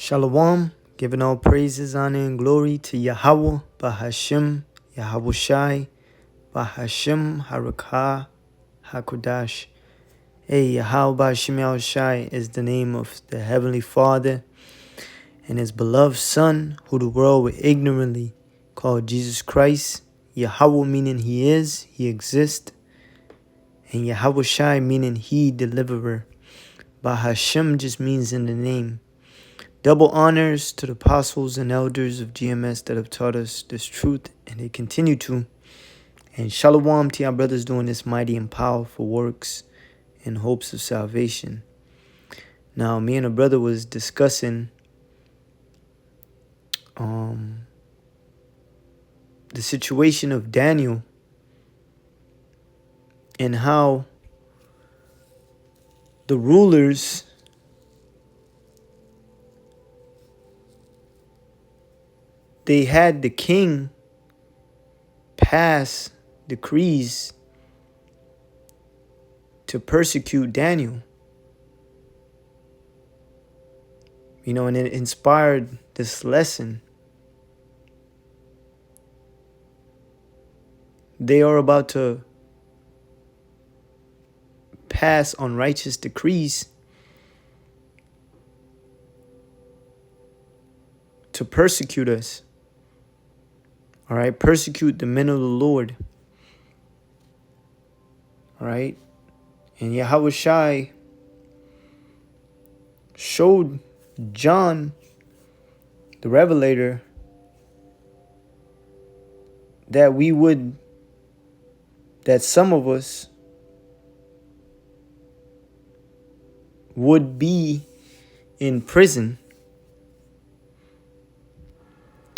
Shalom, giving all praises, honor, and glory to Yahweh, Bahashim, Yahweh Shai, Bahashim, Harakah, Hakodash. Hey, Yahweh Bahashim Yahweh Shai is the name of the Heavenly Father and His beloved Son, who the world would ignorantly call Jesus Christ. Yahweh meaning He is, He exists, and Yahweh Shai meaning He deliverer. Bahashim just means in the name. Double honors to the apostles and elders of GMS that have taught us this truth, and they continue to. And shalom to our brothers doing this mighty and powerful works in hopes of salvation. Now, me and a brother was discussing the situation of Daniel and how the rulers they had the king pass decrees to persecute Daniel. And it inspired this lesson. They are about to pass unrighteous decrees to persecute us. All right, persecute the men of the Lord. All right, and Yahweh Shai showed John, the Revelator, that some of us would be in prison.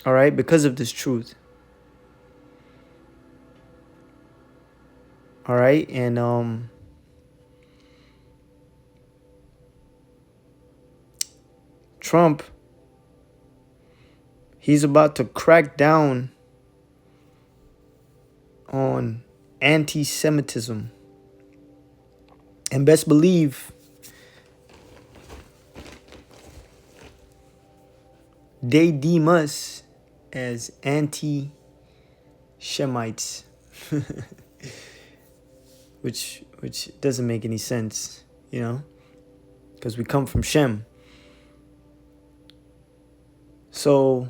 All right, because of this truth. All right, and Trump, he's about to crack down on anti-Semitism. And best believe they deem us as anti-Shemites. Which doesn't make any sense, because we come from Shem. So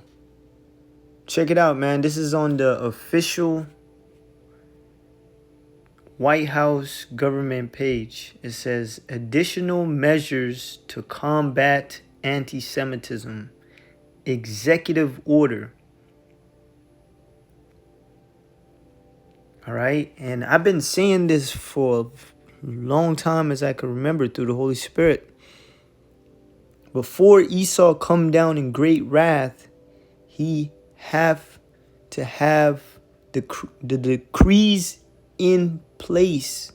check it out, man. This is on the official White House government page. It says additional measures to combat anti-Semitism. Executive order. All right. And I've been saying this for a long time as I can remember through the Holy Spirit. Before Esau come down in great wrath, he have to have the decrees in place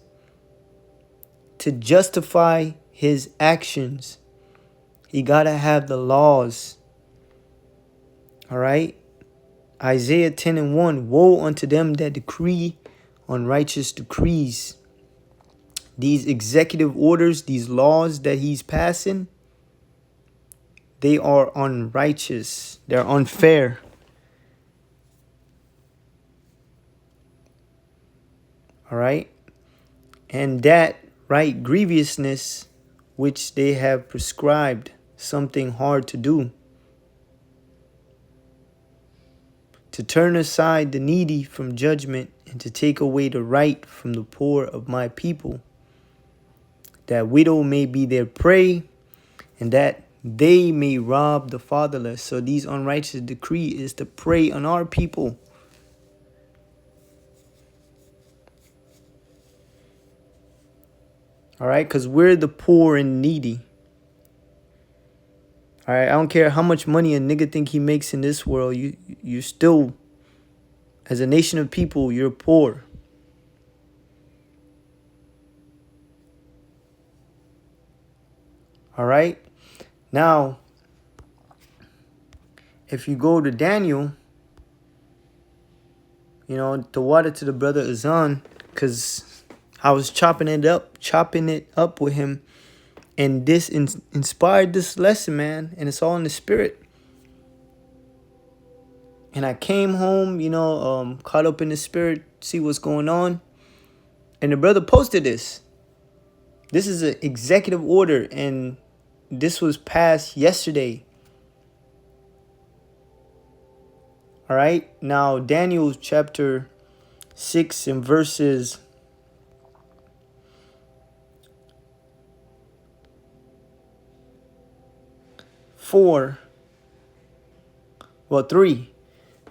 to justify his actions. He got to have the laws. All right. Isaiah 10:1, woe unto them that decree unrighteous decrees. These executive orders, these laws that he's passing, they are unrighteous. They're unfair. All right. And that right grievousness which they have prescribed, something hard to do. To turn aside the needy from judgment and to take away the right from the poor of my people, that widow may be their prey, and that they may rob the fatherless. So these unrighteous decree is to prey on our people. All right, because we're the poor and needy. All right, I don't care how much money a nigga think he makes in this world. You still, as a nation of people, you're poor. All right. Now, if you go to Daniel, the water to the brother Azan, because I was chopping it up with him And this inspired this lesson, man. And it's all in the spirit. And I came home, caught up in the spirit, see what's going on. And the brother posted this. This is an executive order, and this was passed yesterday. All right. Now, Daniel chapter 6 and verses 3.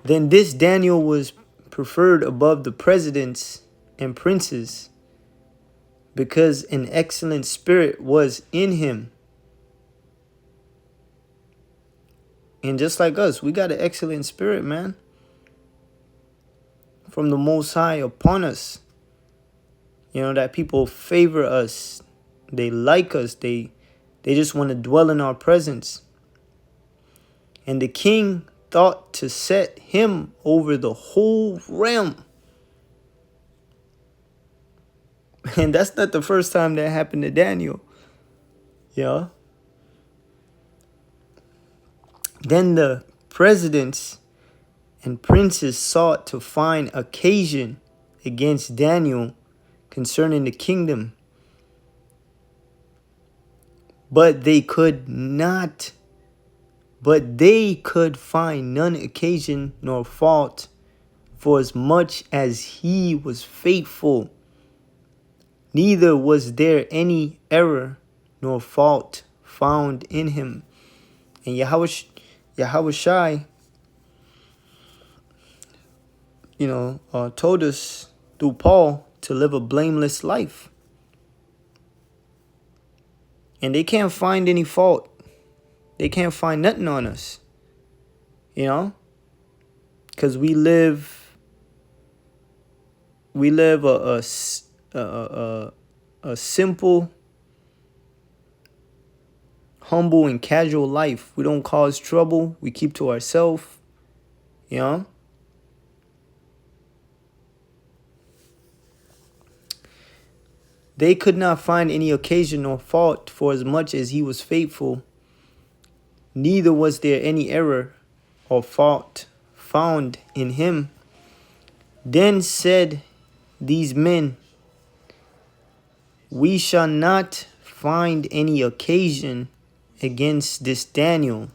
Then this Daniel was preferred above the presidents and princes, because an excellent spirit was in him. And just like us, we got an excellent spirit, man, from the Most High upon us. That people favor us. They like us. They just want to dwell in our presence. And the king thought to set him over the whole realm. And that's not the first time that happened to Daniel. Yeah. Then the presidents and princes sought to find occasion against Daniel concerning the kingdom. But they could find none occasion nor fault, for as much as he was faithful, neither was there any error nor fault found in him. And Yahushai, told us through Paul to live a blameless life. And they can't find any fault. They can't find nothing on us. Because we live a simple, humble, and casual life. We don't cause trouble. We keep to ourselves. They could not find any occasion or fault, for as much as he was faithful, neither was there any error or fault found in him. Then said these men, we shall not find any occasion against this Daniel,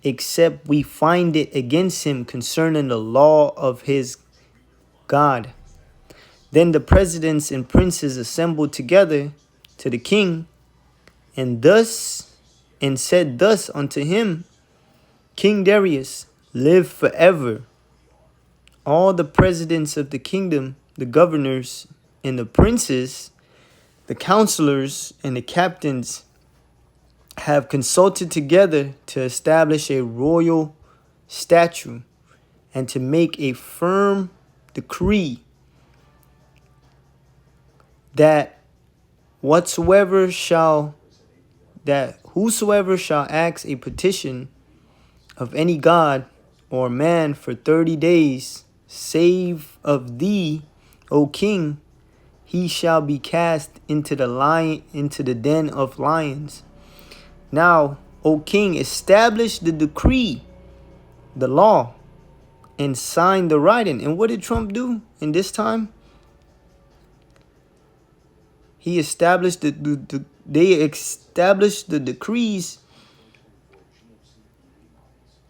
except we find it against him concerning the law of his God. Then the presidents and princes assembled together to the king, and said thus unto him, King Darius, live forever. All the presidents of the kingdom, the governors and the princes, the counselors and the captains, have consulted together to establish a royal statute and to make a firm decree that whosoever shall ask a petition of any god or man for 30 days, save of thee, O king, he shall be cast into the den of lions. Now, O king, establish the decree, the law, and sign the writing. And what did Trump do in this time? They established the decrees,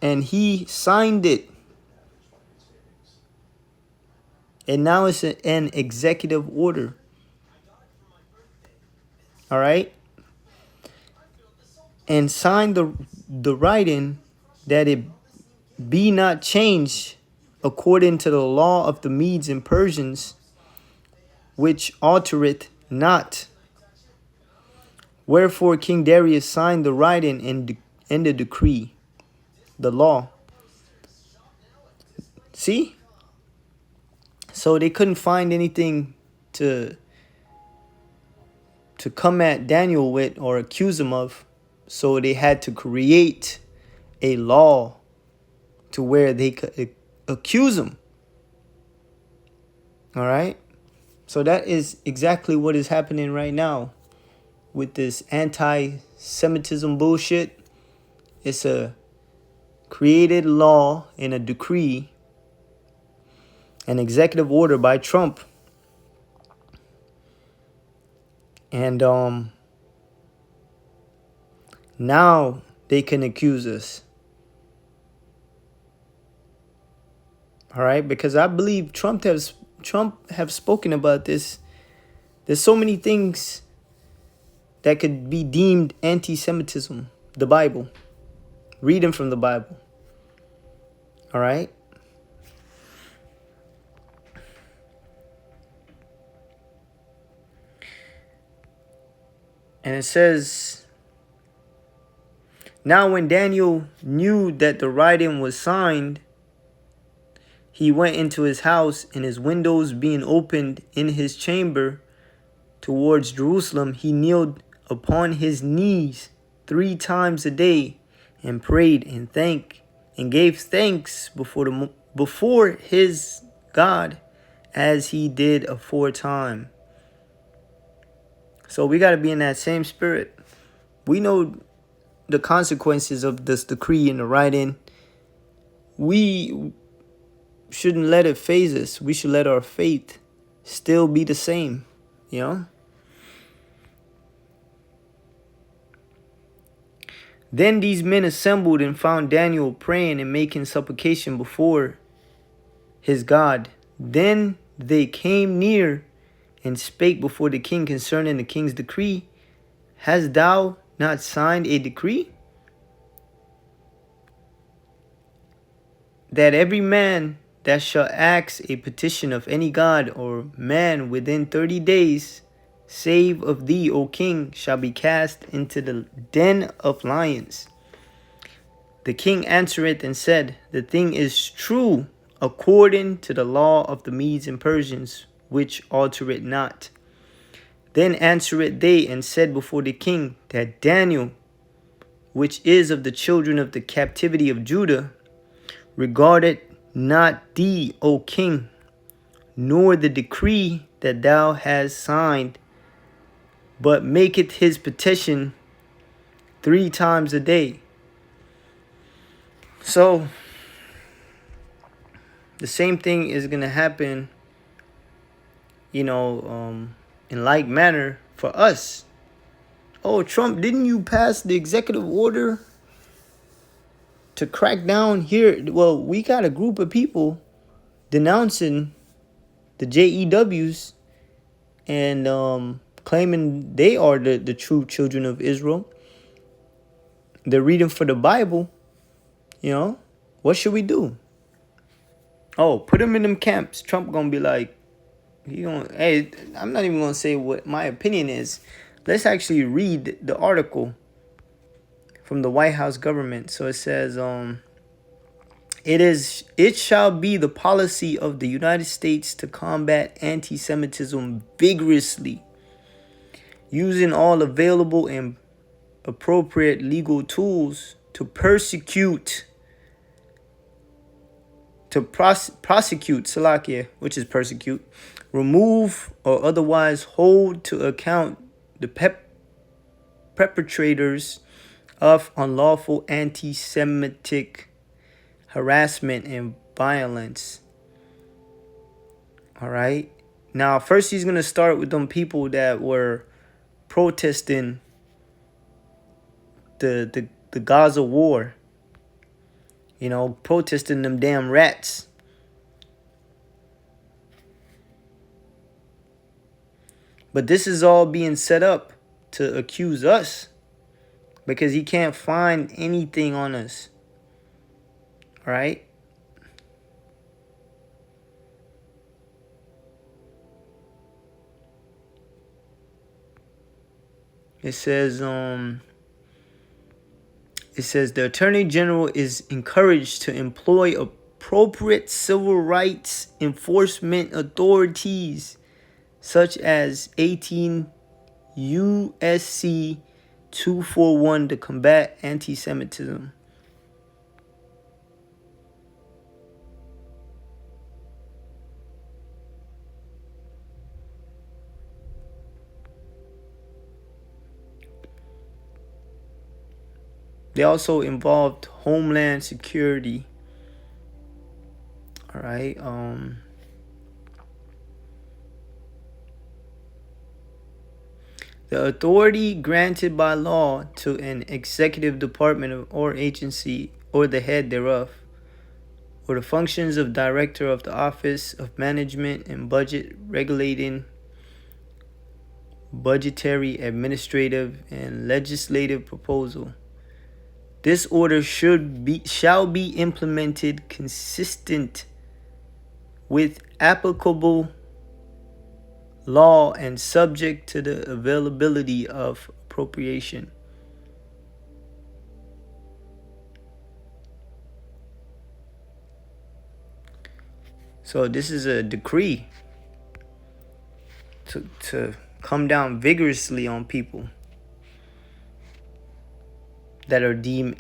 and he signed it. And now it's an executive order. All right? And signed the writing that it be not changed according to the law of the Medes and Persians, which altereth not. Wherefore King Darius signed the writing and the decree, the law. See? So they couldn't find anything to come at Daniel with or accuse him of. So they had to create a law to where they could accuse him. All right? So that is exactly what is happening right now. with this anti-Semitism bullshit. It's a created law and a decree, an executive order by Trump. And now they can accuse us. All right, because I believe Trump have spoken about this. There's so many things that could be deemed anti-Semitism. The Bible. Reading from the Bible. All right. And it says, now when Daniel knew that the writing was signed, he went into his house, and his windows being opened in his chamber towards Jerusalem, he kneeled upon his knees 3 times a day and prayed and gave thanks before his God, as he did aforetime. So we got to be in that same spirit. We know the consequences of this decree and the writing. We shouldn't let it phase us. We should let our faith still be the same, you know? Then these men assembled and found Daniel praying and making supplication before his God. Then they came near and spake before the king concerning the king's decree. Hast thou not signed a decree, that every man that shall ask a petition of any god or man within 30 days, save of thee, O king, shall be cast into the den of lions? The king answereth and said, the thing is true, according to the law of the Medes and Persians, which alter it not. Then answered they and said before the king, that Daniel, which is of the children of the captivity of Judah, regarded not thee, O king, nor the decree that thou hast signed, but maketh his petition 3 times a day. So the same thing is going to happen, in like manner for us. Oh, Trump, didn't you pass the executive order to crack down here? Well, we got a group of people denouncing the JEWs and claiming they are the true children of Israel. They're reading for the Bible. What should we do? Oh, put them in them camps. Trump gonna be like, hey, I'm not even gonna say what my opinion is. Let's actually read the article from the White House government. So it says, it shall be the policy of the United States to combat anti-Semitism vigorously, using all available and appropriate legal tools to prosecute Salakia, which is persecute, remove or otherwise hold to account the perpetrators of unlawful anti-Semitic harassment and violence. All right. Now, first he's going to start with them people that were protesting the Gaza war. Protesting them damn rats. But this is all being set up to accuse us, because he can't find anything on us. All right? It says the Attorney General is encouraged to employ appropriate civil rights enforcement authorities, such as 18 USC 241, to combat anti-Semitism. They also involved homeland security. All right. The authority granted by law to an executive department or agency or the head thereof, or the functions of director of the office of management and budget, regulating budgetary, administrative, and legislative proposal. This order shall be implemented consistent with applicable law and subject to the availability of appropriation. So this is a decree to come down vigorously on people that are deemed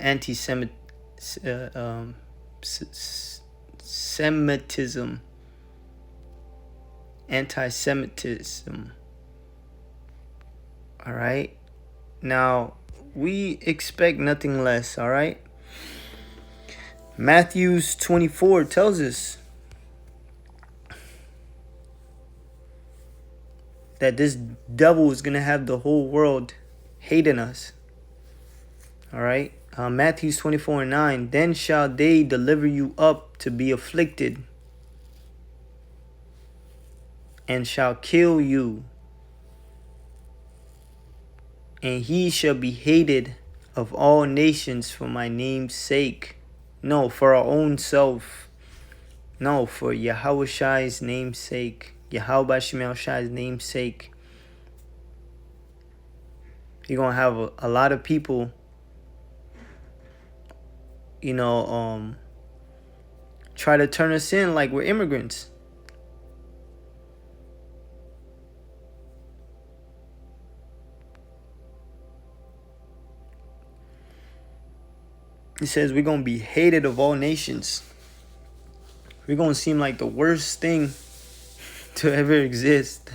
Semitism. Anti-Semitism. All right. Now, we expect nothing less, all right? Matthew 24 tells us that this devil is going to have the whole world hating us. All right. Matthew 24:9. Then shall they deliver you up to be afflicted, and shall kill you, and he shall be hated of all nations for my name's sake. No, for our own self. No, for Yahushai's name's sake. Yahweh Shai's name's sake. You're going to have a lot of people, try to turn us in like we're immigrants. It says we're going to be hated of all nations. We're going to seem like the worst thing to ever exist.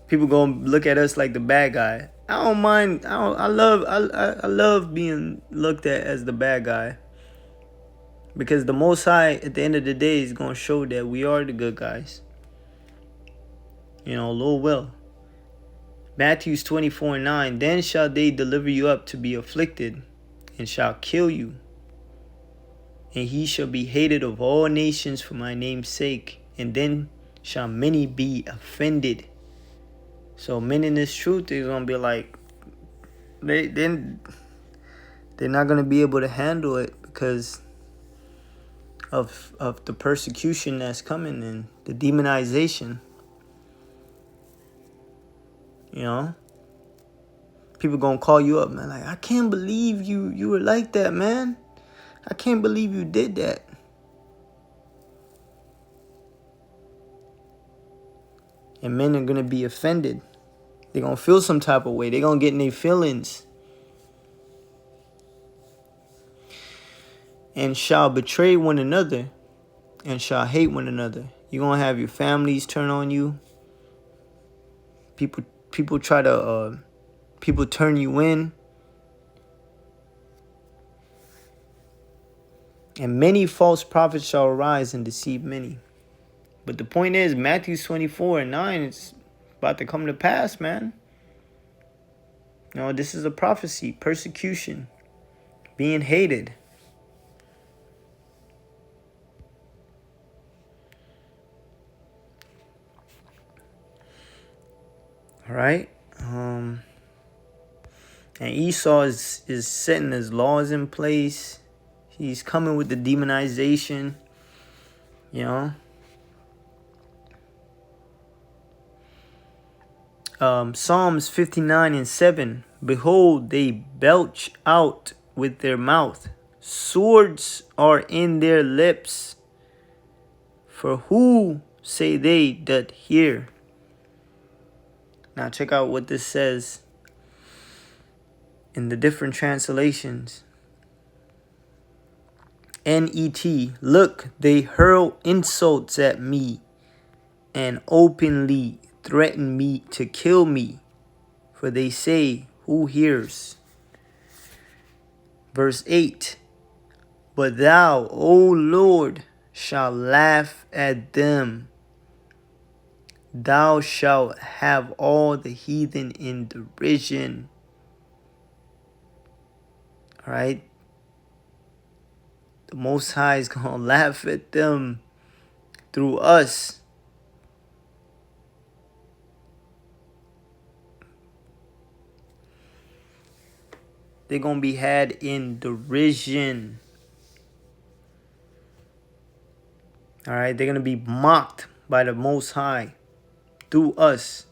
People going to look at us like the bad guy. I don't mind. I love being looked at as the bad guy. Because the Most High, at the end of the day, is going to show that we are the good guys. Lord will. Matthew 24:9. Then shall they deliver you up to be afflicted, and shall kill you. And he shall be hated of all nations for my name's sake. And then shall many be offended. So men in this truth is going to be like, they're not going to be able to handle it because of the persecution that's coming and the demonization. People going to call you up, man. Like, I can't believe you were like that, man. I can't believe you did that. And men are going to be offended. They're going to feel some type of way. They're going to get in their feelings. And shall betray one another, and shall hate one another. You're going to have your families turn on you. People try to, people turn you in. And many false prophets shall arise and deceive many. But the point is, Matthew 24:9 is about to come to pass, man. This is a prophecy. Persecution. Being hated. All right. And Esau is setting his laws in place. He's coming with the demonization. Psalms 59:7. Behold, they belch out with their mouth. Swords are in their lips. For who, say they, doth hear? Now check out what this says in the different translations. NET. Look, they hurl insults at me and openly threaten me to kill me. For they say, who hears? Verse 8. But thou, O Lord, shalt laugh at them. Thou shalt have all the heathen in derision. All right? The Most High is going to laugh at them through us. They're going to be had in derision. All right? They're going to be mocked by the Most High through us.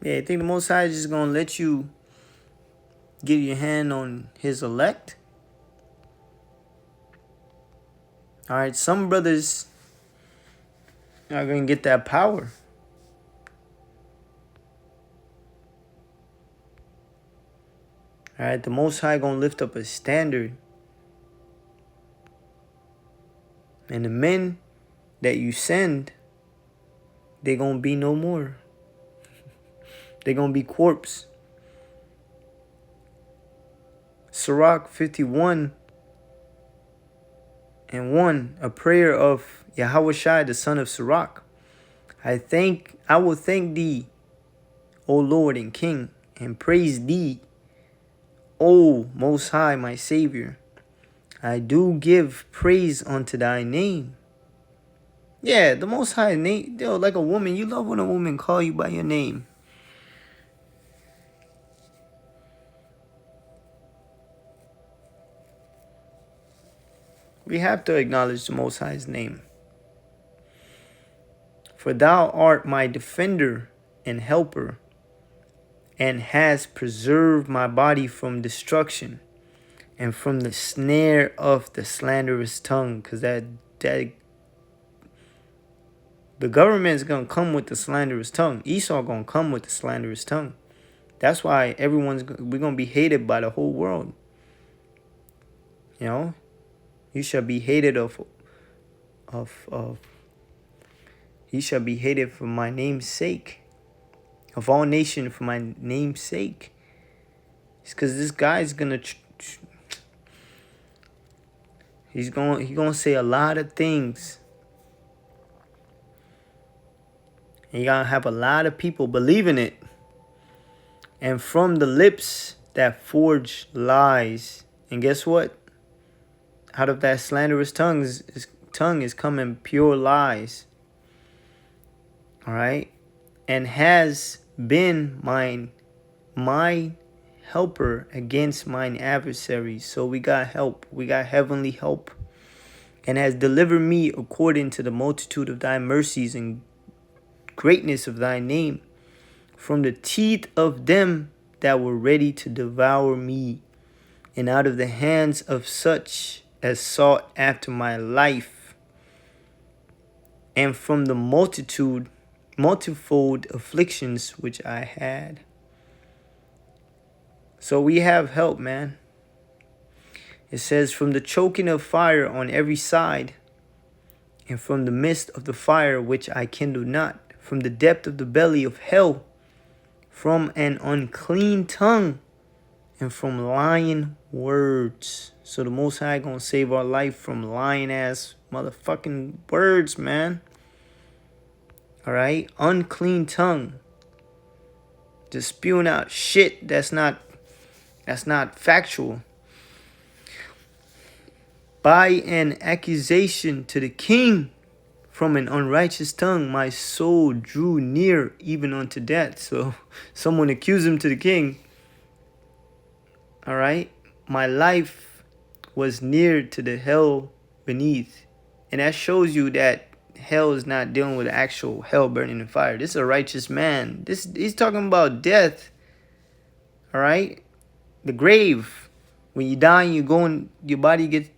Yeah, I think the Most High is just going to let you get your hand on his elect. All right, some brothers are going to get that power. All right, the Most High going to lift up a standard. And the men that you send, they're going to be no more. They're going to be corpse. Sirach 51 and 1, a prayer of Yahushua, the son of Sirach. I will thank thee, O Lord and King, and praise thee, O Most High, my Savior. I do give praise unto thy name. Yeah, the Most High name, yo, like a woman. You love when a woman call you by your name. We have to acknowledge the Most High's name. For thou art my defender and helper, and hast preserved my body from destruction and from the snare of the slanderous tongue. Because that the government's going to come with the slanderous tongue. Esau going to come with the slanderous tongue. That's why we're going to be hated by the whole world. You know, you shall be hated he shall be hated for my name's sake. Of all nations for my name's sake. It's because this guy's going to... He's going to say a lot of things. And you're going to have a lot of people believing it. And from the lips that forge lies. And guess what? Out of that slanderous tongue is coming pure lies. All right? And has been my helper against mine adversaries. So we got help. We got heavenly help. And has delivered me according to the multitude of thy mercies and greatness of thy name, from the teeth of them that were ready to devour me, and out of the hands of such as sought after my life, and from the multifold afflictions which I had. So we have help, man. It says, from the choking of fire on every side, and from the midst of the fire which I kindle not, from the depth of the belly of hell, from an unclean tongue, and from lying words. So the Most High gonna save our life from lying ass motherfucking words, man. All right, unclean tongue, just spewing out shit that's not factual. By an accusation to the king, from an unrighteous tongue, my soul drew near even unto death. So someone accused him to the king. All right. My life was near to the hell beneath. And that shows you that hell is not dealing with actual hell burning in fire. This is a righteous man. He's talking about death. All right. The grave. When you die, you go and your body gets,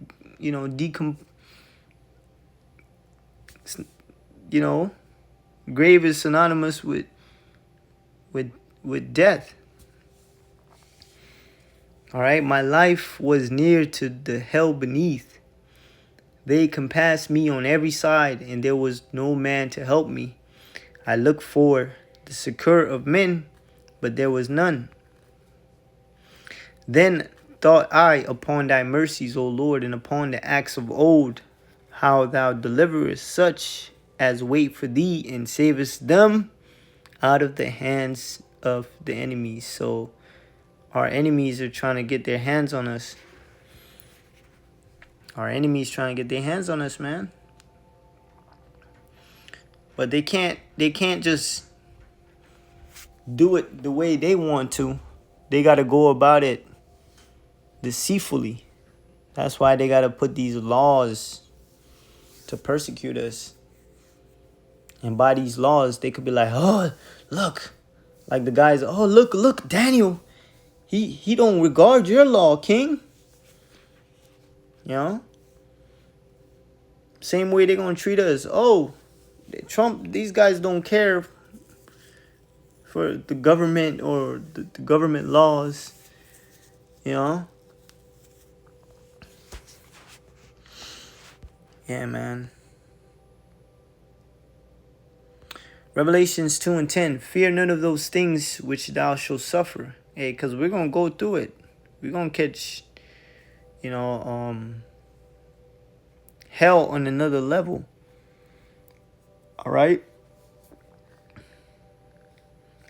grave is synonymous with death. All right, my life was near to the hell beneath. They compassed me on every side, and there was no man to help me. I looked for the succor of men, but there was none. Then thought I upon thy mercies, O Lord, and upon the acts of old, how thou deliverest such as wait for thee, and savest them out of the hands of the enemies. So our enemies are trying to get their hands on us. Our enemies trying to get their hands on us, man. But they can't just do it the way they want to. They got to go about it deceitfully. That's why they got to put these laws to persecute us. And by these laws, they could be like, oh, look. Like the guys, oh, look, Daniel. He don't regard your law, king. You know? Same way they're going to treat us. Oh, Trump, these guys don't care for the government or the government laws. You know? Yeah, man. Revelations 2:10. Fear none of those things which thou shalt suffer. Hey, because we're going to go through it. We're going to catch, hell on another level. All right?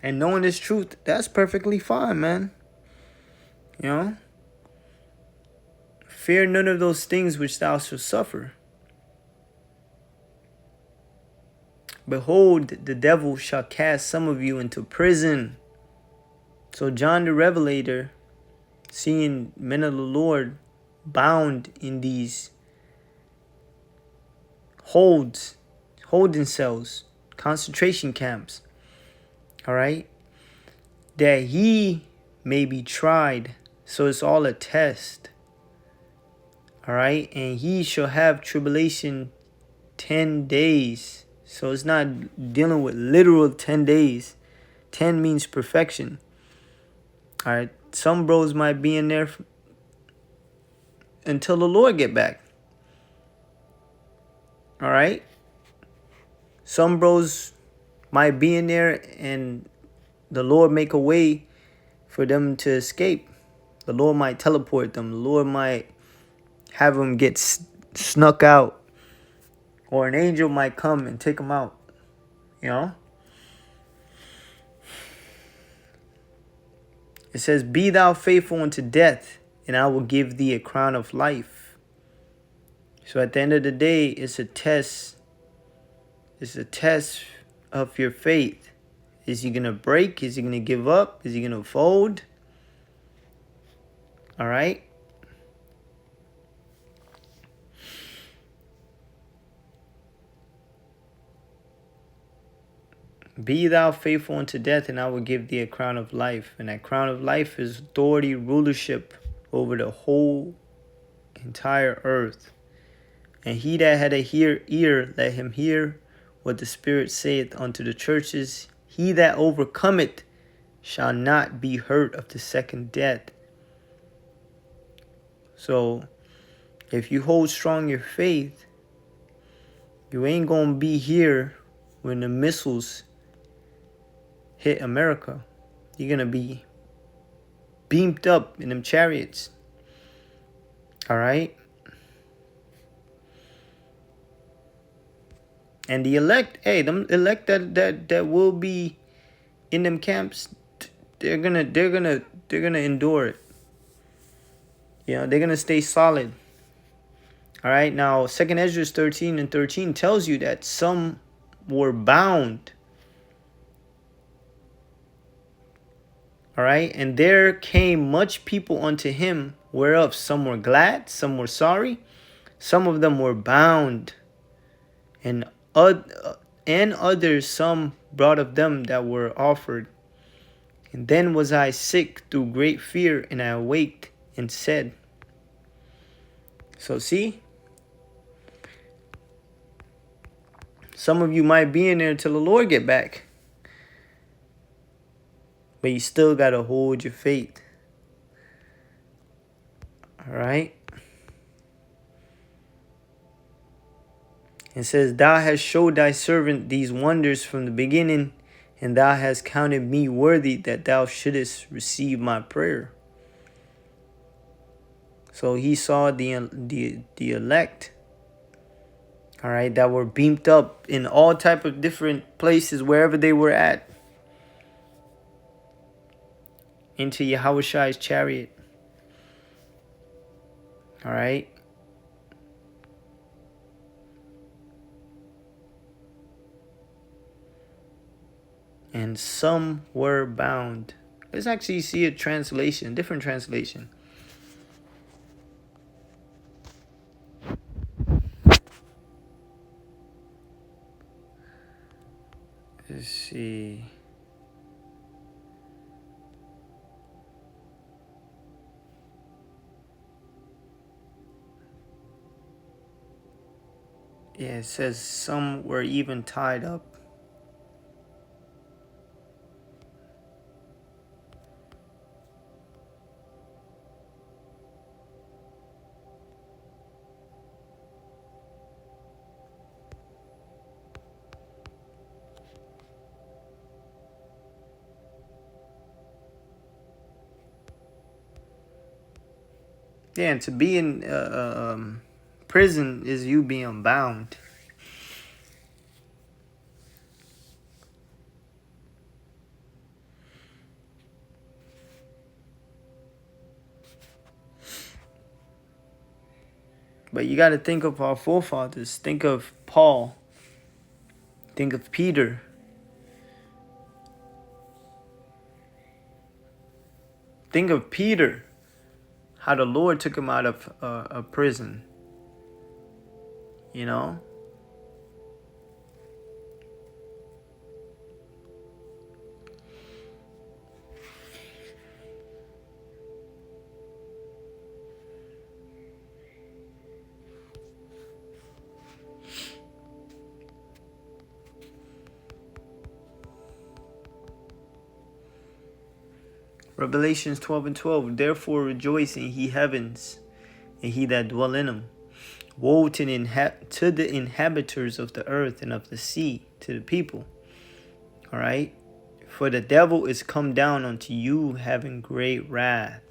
And knowing this truth, that's perfectly fine, man. You know? Fear none of those things which thou shalt suffer. Behold, the devil shall cast some of you into prison. So John the Revelator, seeing men of the Lord bound in these holding cells, concentration camps, all right, that he may be tried. So it's all a test, all right, and he shall have tribulation 10 days. So it's not dealing with literal 10 days. 10 means perfection. All right. Some bros might be in there until the Lord get back. All right. Some bros might be in there and the Lord make a way for them to escape. The Lord might teleport them. The Lord might have them get snuck out. Or an angel might come and take them out. You know? It says, be thou faithful unto death, and I will give thee a crown of life. So at the end of the day, it's a test. It's a test of your faith. Is he going to break? Is he going to give up? Is he going to fold? All right? Be thou faithful unto death, and I will give thee a crown of life. And that crown of life is authority, rulership over the whole entire earth. And he that had a ear, let him hear what the Spirit saith unto the churches. He that overcometh shall not be hurt of the second death. So, if you hold strong your faith, you ain't going to be here when the missiles hit America. You're going to be beamed up in them chariots. All right? And the elect, them elect that will be in them camps, they're gonna endure it. You know, they're gonna stay solid. All right. Now, 2 Ezra 13:13 tells you that some were bound. All right, and there came much people unto him, whereof some were glad, some were sorry, some of them were bound, and others some brought of them that were offered. And then was I sick through great fear, and I awaked and said. So see, some of you might be in there until the Lord get back. But you still got to hold your faith. All right. It says, Thou hast showed thy servant these wonders from the beginning, and thou hast counted me worthy that thou shouldest receive my prayer. So he saw the elect, all right, that were beamed up in all type of different places, wherever they were at, into Yahweh's chariot. All right. And some were bound. Let's actually see a translation, different translation. Let's see. Yeah, it says some were even tied up. Yeah, and to be in prison is you being bound. But you got to think of our forefathers. Think of Paul. Think of Peter. Think of Peter. How the Lord took him out of a prison. You know? Revelations 12:12. Therefore rejoice in ye heavens, and he that dwell in them. Woe to the inhabitants of the earth and of the sea, to the people. All right? For the devil is come down unto you having great wrath,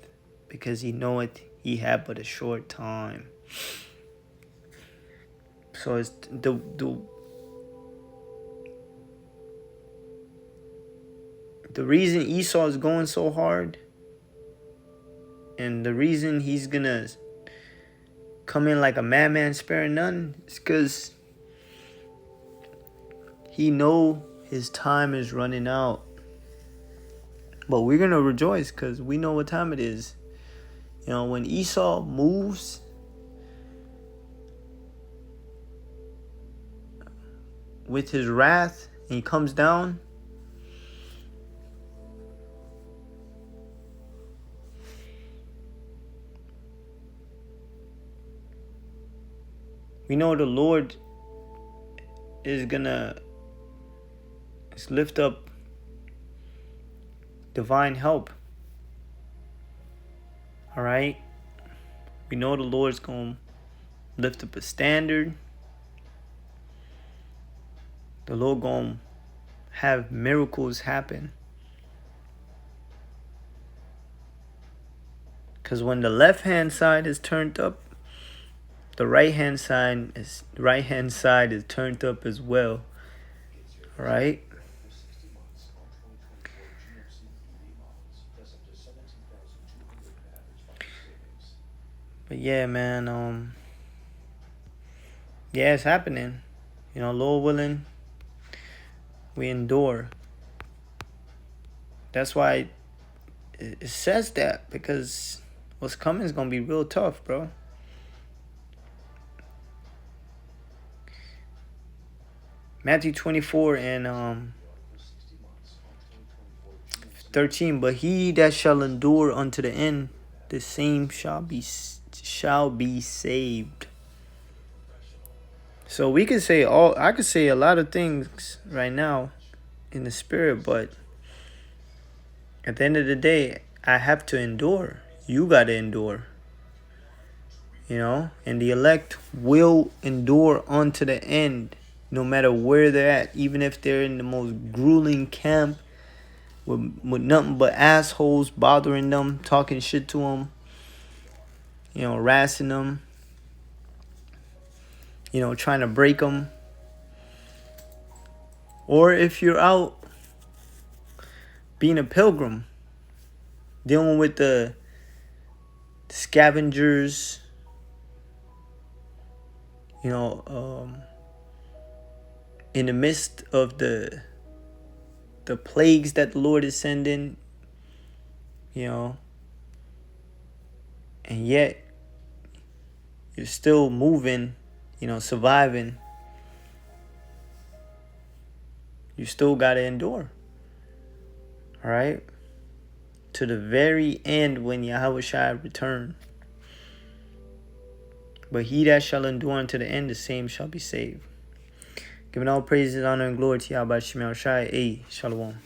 because he knoweth he had but a short time. So it's the reason Esau is going so hard, and the reason he's gonna come in like a madman sparing none, is because he know his time is running out. But we're gonna rejoice because we know what time it is. You know, when Esau moves, with his wrath, and he comes down, we know the Lord is gonna lift up divine help. All right? We know the Lord's gonna lift up a standard. The Lord gonna have miracles happen. Because when the left hand side is turned up, the right hand side is turned up as well. All right? But yeah, man, yeah, it's happening. You know, Lord willing, we endure. That's why it says that, because what's coming is gonna be real tough, bro. Matthew 24 and 13. But he that shall endure unto the end, the same shall be saved. So we could say I could say a lot of things right now in the spirit, but at the end of the day, I have to endure. You gotta endure. and the elect will endure unto the end, no matter where they're at, even if they're in the most grueling camp with nothing but assholes bothering them, talking shit to them, harassing them, trying to break them. Or if you're out being a pilgrim, dealing with the scavengers, in the midst of the plagues that the Lord is sending, and yet you're still moving, surviving, you still got to endure. All right? To the very end when Yahweh shall return. But he that shall endure unto the end, the same shall be saved. Giving all praises, honor, and glory to Yahweh Shai. Shalom.